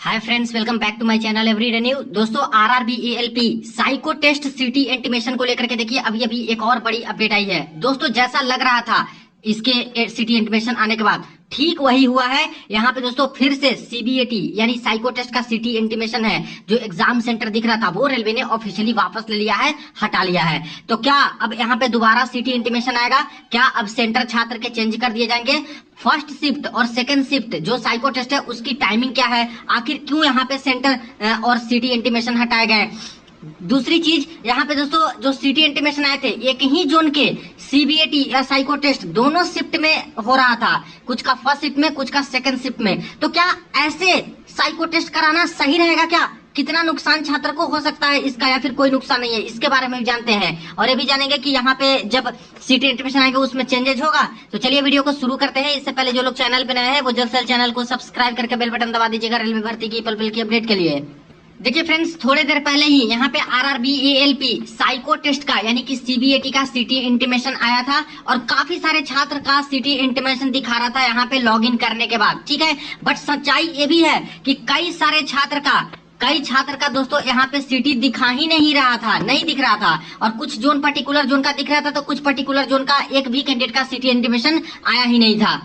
Hi friends, welcome back to my channel everyday new. दोस्तों, RRB ALP psycho test city intimation को लेकर के देखिए अभी अभी एक और बड़ी अपडेट आई है। दोस्तों, जैसा लग रहा था इसके सिटी इंटीमेशन आने के बाद ठीक वही हुआ है। यहाँ पे दोस्तों फिर से सीबीएटी यानी साइको टेस्ट का सिटी इंटीमेशन है, जो एग्जाम सेंटर दिख रहा था वो रेलवे ने ऑफिशियली वापस ले लिया है, हटा लिया है। तो क्या अब यहाँ पे दोबारा सिटी इंटीमेशन आएगा? क्या अब सेंटर छात्र के चेंज कर दिए जाएंगे? फर्स्ट शिफ्ट और सेकंड शिफ्ट जो साइको टेस्ट है उसकी टाइमिंग क्या है? आखिर क्यों यहाँ पे सेंटर और सिटी इंटीमेशन हटाए गए? दूसरी चीज, यहाँ पे दोस्तों जो सिटी इंटीमेशन आए थे एक ही जोन के सीबीएटी या साइको टेस्ट दोनों शिफ्ट में हो रहा था, कुछ का फर्स्ट शिफ्ट में कुछ का सेकंड शिफ्ट में। तो क्या ऐसे साइको टेस्ट कराना सही रहेगा क्या? कितना नुकसान छात्र को हो सकता है इसका, या फिर कोई नुकसान नहीं है, इसके बारे में भी जानते हैं। और ये भी जानेंगे कि यहाँ पे जब सिटी इंटीमेशन आएगा उसमें चेंजेस होगा। तो चलिए वीडियो को शुरू करते हैं। इससे पहले जो लोग चैनल पे नए हैं वो जल्द से जल्द चैनल को सब्सक्राइब करके बेल बटन दबा दीजिएगा रेलवे भर्ती की पल पल की अपडेट के लिए। देखिए फ्रेंड्स, थोड़ी देर पहले ही यहाँ पे आरआरबी एएलपी साइको टेस्ट का यानी कि सीबीएटी का सिटी इंटीमेशन आया था और काफी सारे छात्र का सिटी इंटीमेशन दिखा रहा था यहाँ पे लॉगिन करने के बाद, ठीक है। बट सच्चाई ये भी है कि कई छात्र का दोस्तों यहाँ पे सिटी दिखा ही नहीं रहा था, नहीं दिख रहा था। और कुछ जोन पर्टिकुलर जोन का दिख रहा था तो कुछ पर्टिकुलर जोन का एक भी कैंडिडेट का सिटी इंटीमेशन आया ही नहीं था।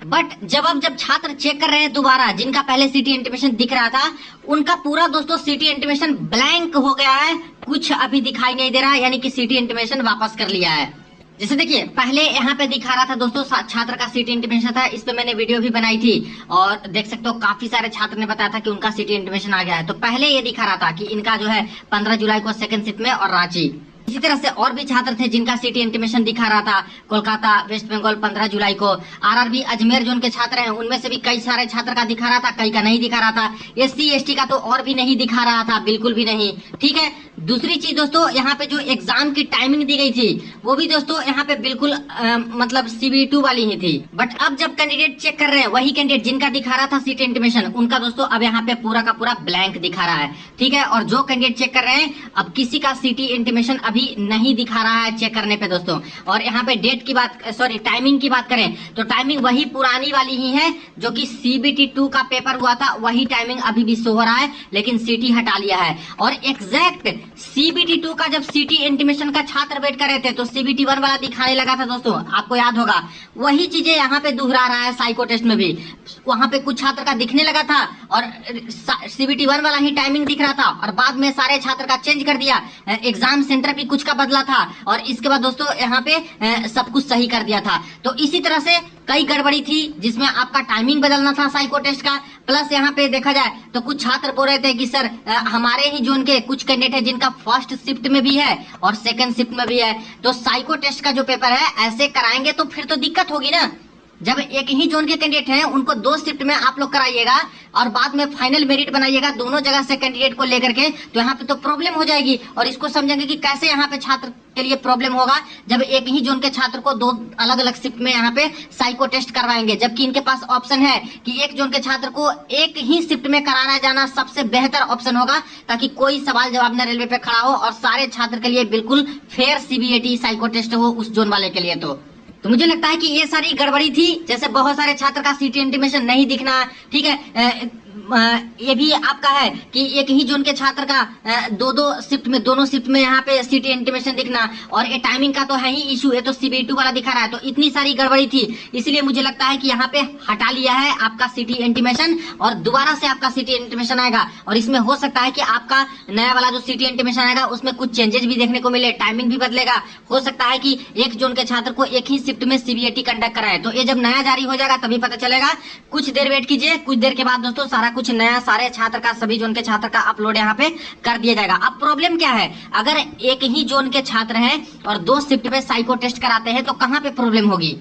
बट जब छात्र चेक कर रहे हैं दोबारा, जिनका पहले सिटी इंटीमेशन दिख रहा था उनका पूरा दोस्तों सिटी इंटीमेशन ब्लैंक हो गया है, कुछ अभी दिखाई नहीं दे रहा है, यानी कि सिटी इंटीमेशन वापस कर लिया है। जैसे देखिए पहले यहाँ पे दिखा रहा था दोस्तों छात्र का सिटी इंटीमेशन था, इस पे मैंने वीडियो भी बनाई थी और देख सकते हो काफी सारे छात्र ने बताया था कि उनका सिटी इंटीमेशन आ गया है। तो पहले ये दिखा रहा था कि इनका जो है 15 जुलाई को सेकंड शिफ्ट में और रांची। इसी तरह से और भी छात्र थे जिनका सिटी इंटीमेशन दिखा रहा था कोलकाता, वेस्ट बंगाल 15 जुलाई को। आरआरबी अजमेर जोन के छात्र हैं, उनमें से भी कई सारे छात्र का दिखा रहा था, कई का नहीं दिखा रहा था। एससी एसटी का तो और भी नहीं दिखा रहा था, बिल्कुल भी नहीं, ठीक है। दूसरी चीज दोस्तों, यहाँ पे जो एग्जाम की टाइमिंग दी गई थी वो भी दोस्तों यहाँ पे बिल्कुल मतलब CB2 वाली ही थी। बट अब जब कैंडिडेट चेक कर रहे हैं, वही कैंडिडेट जिनका दिखा रहा था सिटी इंटीमेशन, उनका दोस्तों अब यहाँ पे पूरा का पूरा ब्लैंक दिखा रहा है, ठीक है। और जो कैंडिडेट चेक कर रहे हैं अब किसी का सिटी इंटीमेशन अभी नहीं दिखा रहा है चेक करने पे दोस्तों। और यहाँ पे टाइमिंग की बात करें तो टाइमिंग वही पुरानी वाली ही है, जो कि CBT2 का पेपर हुआ था वही टाइमिंग अभी भी शो हो रहा है, लेकिन सिटी हटा लिया है। और एग्जैक्ट CBT2 का जब सिटी इंटीमेशन का छात्र वेट कर रहे थे तो CBT1 वाला दिखाने लगा था दोस्तों, आपको याद होगा। वही चीजें यहाँ पे दोहरा रहा है साइको टेस्ट में भी। वहां पे कुछ छात्र का दिखने लगा था और CBT1 वाला ही टाइमिंग दिख रहा था और बाद में सारे छात्र का चेंज कर दिया, एग्जाम सेंटर भी कुछ का बदला था और इसके बाद दोस्तों यहाँ पे सब कुछ सही कर दिया था। तो इसी तरह से कई गड़बड़ी थी जिसमें आपका टाइमिंग बदलना था साइको टेस्ट का। प्लस यहाँ पे देखा जाए तो कुछ छात्र बोल रहे थे कि सर हमारे ही जोन के कुछ कैंडिडेट है जिनका फर्स्ट शिफ्ट में भी है और सेकंड शिफ्ट में भी है, तो साइको टेस्ट का जो पेपर है ऐसे कराएंगे तो फिर तो दिक्कत होगी ना। जब एक ही जोन के कैंडिडेट हैं उनको 2 शिफ्ट में आप लोग कराइएगा और बाद में फाइनल मेरिट बनाइएगा दोनों जगह से कैंडिडेट को लेकर के, तो यहाँ पे तो प्रॉब्लम हो जाएगी। और इसको समझेंगे कि कैसे यहाँ पे छात्र के लिए प्रॉब्लम होगा जब एक ही जोन के छात्र को 2 अलग अलग शिफ्ट में यहाँ पे साइको टेस्ट करवाएंगे, जबकि इनके पास ऑप्शन है कि एक जोन के छात्र को एक ही शिफ्ट में कराना जाना सबसे बेहतर ऑप्शन होगा, ताकि कोई सवाल जवाब न रेलवे पे खड़ा हो और सारे छात्र के लिए बिल्कुल फेयर CBAT साइको टेस्ट हो उस जोन वाले के लिए। तो मुझे लगता है कि ये सारी गड़बड़ी थी, जैसे बहुत सारे छात्र का सिटी इंटीमेशन नहीं दिखना, ठीक है। ये भी आपका है कि एक ही जोन के छात्र का दोनों शिफ्ट में यहाँ पे सिटी इंटीमेशन दिखना, और ये टाइमिंग का तो है ही इशू, है तो CB2 वाला दिखा रहा है। तो इतनी सारी गड़बड़ी थी, इसलिए मुझे लगता है कि यहाँ पे हटा लिया है आपका सिटी इंटीमेशन और दोबारा से आपका सिटी इंटीमेशन आएगा। और इसमें हो सकता है कि आपका नया वाला जो सिटी इंटीमेशन आएगा उसमें कुछ चेंजेस भी देखने को मिले, टाइमिंग भी बदलेगा। हो सकता है कि एक जोन के छात्र को एक ही शिफ्ट में CBAT कंडक्ट कराए, तो ये जब नया जारी हो जाएगा तभी पता चलेगा। कुछ देर वेट कीजिए, कुछ देर के बाद दोस्तों सारा कुछ नया सारे छात्र का, सभी जोन के छात्र का अपलोड यहाँ पे कर दिया जाएगा। अब प्रॉब्लम क्या है, अगर एक ही जोन के छात्र हैं और 2 शिफ्ट में साइको टेस्ट कराते हैं तो कहाँ पे प्रॉब्लम होगी?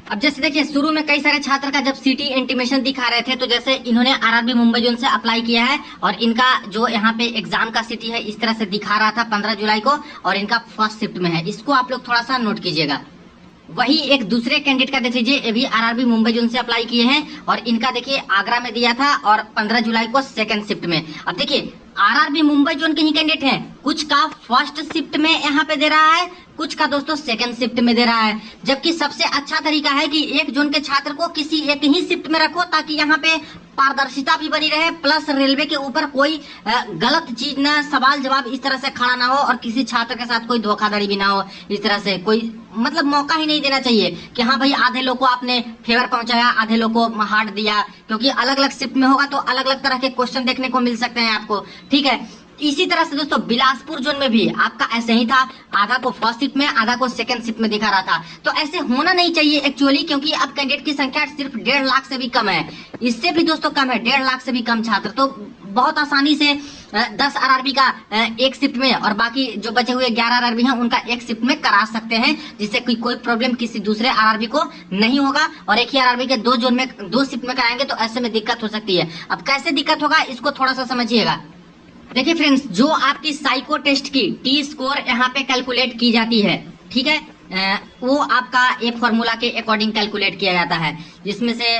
अब जैसे देखिए शुरू में कई सारे छात्र का जब सिटी इंटीमेशन दिखा रहे थे तो जैसे इन्होंने आरआरबी मुंबई जोन से अप्लाई किया है और इनका जो यहाँ पे एग्जाम का सिटी है इस तरह से दिखा रहा था 15 जुलाई को और इनका फर्स्ट शिफ्ट में है। इसको आप लोग थोड़ा सा नोट कीजिएगा। वही एक दूसरे कैंडिडेट का देख लीजिए, ये भी आरआरबी मुंबई जोन से अप्लाई किए हैं और इनका देखिए आगरा में दिया था और 15 जुलाई को सेकंड शिफ्ट में। अब देखिए आरआरबी मुंबई जोन के ही कैंडिडेट हैं, कुछ का फर्स्ट शिफ्ट में यहाँ पे दे रहा है, कुछ का दोस्तों सेकंड शिफ्ट में दे रहा है। जबकि सबसे अच्छा तरीका है कि एक जोन के छात्र को किसी एक ही शिफ्ट में रखो, ताकि यहाँ पे पारदर्शिता भी बनी रहे, प्लस रेलवे के ऊपर कोई गलत चीज ना, सवाल जवाब इस तरह से खड़ा ना हो और किसी छात्र के साथ कोई धोखाधड़ी भी ना हो। इस तरह से कोई मतलब मौका ही नहीं देना चाहिए कि हाँ भाई आधे लोग को आपने फेवर पहुंचाया, आधे लोग को हार्ड दिया, क्योंकि अलग अलग शिफ्ट में होगा तो अलग अलग तरह के क्वेश्चन देखने को मिल सकते हैं आपको। ठीक है, इसी तरह से दोस्तों बिलासपुर जोन में भी आपका ऐसे ही था, आधा को फर्स्ट शिफ्ट में, आधा को सेकंड शिफ्ट में दिखा रहा था। तो ऐसे होना नहीं चाहिए एक्चुअली, क्योंकि अब कैंडिडेट की संख्या सिर्फ 1.5 लाख से भी कम है, इससे भी दोस्तों कम है, 1.5 लाख से भी कम छात्र। तो बहुत आसानी से 10 आरआरबी का एक शिफ्ट में और बाकी जो बचे हुए 11 आरआरबी हैं उनका एक शिफ्ट में करा सकते हैं, जिससे कोई प्रॉब्लम किसी दूसरे आरआरबी को नहीं होगा। और एक ही आरआरबी के 2 जोन में 2 शिफ्ट में कराएंगे तो ऐसे में दिक्कत हो सकती है। अब कैसे दिक्कत होगा इसको थोड़ा सा समझिएगा। देखिए फ्रेंड्स, जो आपकी साइको टेस्ट की टी स्कोर यहाँ पे कैलकुलेट की जाती है, ठीक है, वो आपका एक फॉर्मूला के अकॉर्डिंग कैलकुलेट किया जाता है, जिसमें से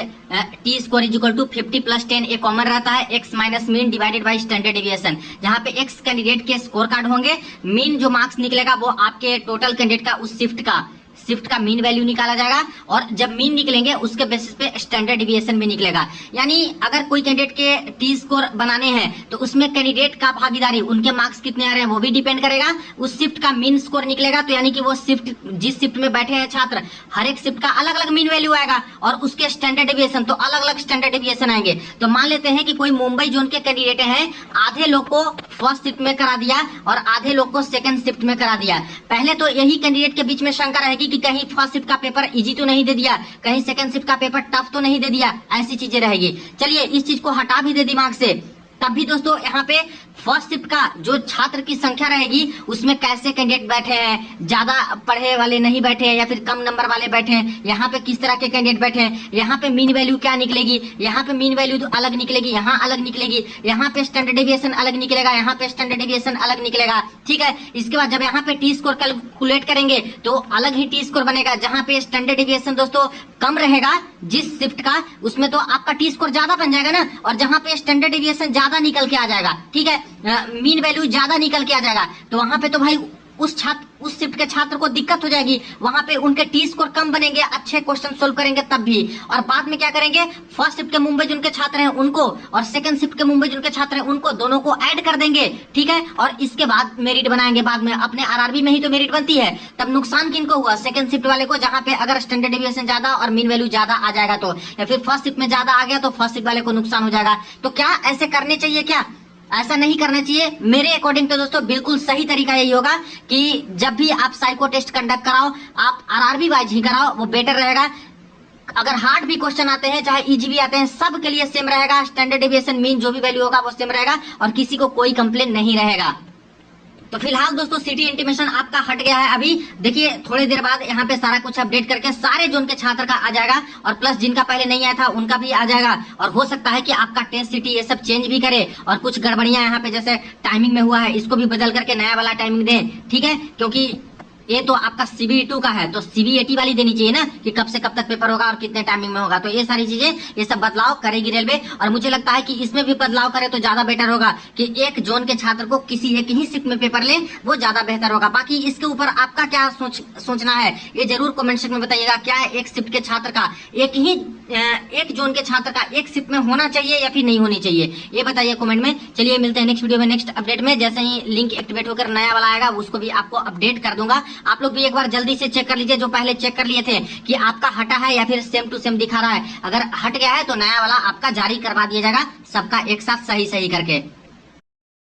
T score is equal to 50 + 10 एक कॉमन रहता है, X minus mean divided by standard deviation. जहाँ पे एक्स कैंडिडेट के स्कोर कार्ड होंगे, मीन जो मार्क्स निकलेगा वो आपके टोटल कैंडिडेट का उस शिफ्ट का मीन वैल्यू निकाला जाएगा, और जब मीन निकलेंगे उसके बेसिस पे स्टैंडर्ड डिविएशन भी निकलेगा। यानी अगर कोई कैंडिडेट के टी स्कोर बनाने हैं तो उसमें कैंडिडेट का भागीदारी, उनके मार्क्स कितने आ रहे हैं वो भी डिपेंड करेगा। उस शिफ्ट का मीन स्कोर निकलेगा, तो यानी कि वो शिफ्ट जिस शिफ्ट में बैठे हैं छात्र, हर एक शिफ्ट का अलग अलग मीन वैल्यू आएगा, और उसके स्टैंडर्ड डिविएशन तो अलग अलग स्टैंडर्ड डिविएशन आएंगे। तो मान लेते हैं कि कोई मुंबई जोन के कैंडिडेट हैं, आधे लोग को फर्स्ट शिफ्ट में करा दिया और आधे लोग को सेकंड शिफ्ट में करा दिया। पहले तो यही कैंडिडेट के बीच में शंका रहेगी कि कहीं फर्स्ट शिफ्ट का पेपर इजी तो नहीं दे दिया, कहीं सेकंड शिफ्ट का पेपर टफ तो नहीं दे दिया, ऐसी चीजें रहेगी। चलिए इस चीज को हटा भी दे दिमाग से, तब भी दोस्तों यहाँ पे फर्स्ट शिफ्ट का जो छात्र की संख्या रहेगी उसमें कैसे कैंडिडेट बैठे हैं, ज्यादा पढ़े वाले नहीं बैठे हैं या फिर कम नंबर वाले बैठे हैं, यहाँ पे किस तरह के कैंडिडेट बैठे हैं, यहाँ पे मीन वैल्यू क्या निकलेगी, यहाँ पे मीन वैल्यू तो अलग निकलेगी, यहाँ अलग निकलेगी, यहाँ पे स्टैंडर्ड डेविएशन अलग निकलेगा, यहाँ पे स्टैंडर्ड डेविएशन अलग निकलेगा। ठीक है, इसके बाद जब यहाँ पे टी स्कोर कैलकुलेट करेंगे तो अलग ही टी स्कोर बनेगा। जहाँ पे स्टैंडर्ड डेविएशन दोस्तों कम रहेगा जिस शिफ्ट का, उसमें तो आपका टी स्कोर ज्यादा बन जाएगा ना, और जहाँ पे स्टैंडर्ड डेविएशन ज्यादा निकल के आ जाएगा, ठीक है, मीन वैल्यू ज्यादा निकल के आ जाएगा, तो वहां पे तो भाई उस शिफ्ट के छात्र को दिक्कत हो जाएगी। वहां पे उनके टी स्कोर कम बनेंगे, अच्छे क्वेश्चन सोल्व करेंगे तब भी। और बाद में क्या करेंगे, फर्स्ट शिफ्ट के मुंबई जोन के छात्र हैं उनको और सेकंड शिफ्ट के मुंबई जोन के छात्र हैं उनको, दोनों को ऐड कर देंगे। ठीक है, और इसके बाद मेरिट बनाएंगे। बाद में अपने आरआरबी में ही तो मेरिट बनती है। तब नुकसान किनको हुआ, सेकंड शिफ्ट वाले को, जहां पे अगर स्टैंडर्ड डेविएशन ज्यादा और मीन वैल्यू ज्यादा आ जाएगा तो, या फिर फर्स्ट शिफ्ट में ज्यादा आ गया तो फर्स्ट शिफ्ट वाले को नुकसान हो जाएगा। तो क्या ऐसे करने चाहिए, क्या ऐसा नहीं करना चाहिए? मेरे अकॉर्डिंग तो दोस्तों बिल्कुल सही तरीका यही होगा कि जब भी आप साइको टेस्ट कंडक्ट कराओ, आप आरआरबी वाइज ही कराओ, वो बेटर रहेगा। अगर हार्ड भी क्वेश्चन आते हैं, चाहे इजी भी आते हैं, सब के लिए सेम रहेगा। स्टैंडर्ड डेविएशन मीन जो भी वैल्यू होगा वो सेम रहेगा और किसी को कोई कंप्लेन नहीं रहेगा। तो फिलहाल दोस्तों सिटी इंटीमेशन आपका हट गया है। अभी देखिए थोड़ी देर बाद यहाँ पे सारा कुछ अपडेट करके सारे जोन के छात्र का आ जाएगा, और प्लस जिनका पहले नहीं आया था उनका भी आ जाएगा। और हो सकता है कि आपका टेस्ट सिटी ये सब चेंज भी करे, और कुछ गड़बड़ियां यहाँ पे जैसे टाइमिंग में हुआ है इसको भी बदल करके नया वाला टाइमिंग दे। ठीक है, क्योंकि ये तो आपका CBE2 का है, तो CBE80 वाली देनी चाहिए ना, कि कब से कब तक पेपर होगा और कितने टाइमिंग में होगा। तो ये सारी चीजें, ये सब बदलाव करेगी रेलवे, और मुझे लगता है कि इसमें भी बदलाव करे तो ज्यादा बेटर होगा कि एक जोन के छात्र को किसी एक ही शिफ्ट में पेपर ले, वो ज्यादा बेहतर होगा। बाकी इसके ऊपर आपका क्या सोचना है ये जरूर कमेंट सेक्शन में बताइएगा। क्या एक शिफ्ट के छात्र का एक जोन के छात्र का एक शिफ्ट में होना चाहिए या फिर नहीं होनी चाहिए, ये बताइए कमेंट में। चलिए मिलते हैं नेक्स्ट वीडियो में, नेक्स्ट अपडेट में। जैसे ही लिंक एक्टिवेट होकर नया वाला आएगा उसको भी आपको अपडेट कर दूंगा। आप लोग भी एक बार जल्दी से चेक कर लीजिए, जो पहले चेक कर लिए थे कि आपका हटा है या फिर सेम टू सेम दिखा रहा है। अगर हट गया है तो नया वाला आपका जारी करवा दिया जाएगा, सबका एक साथ सही करके।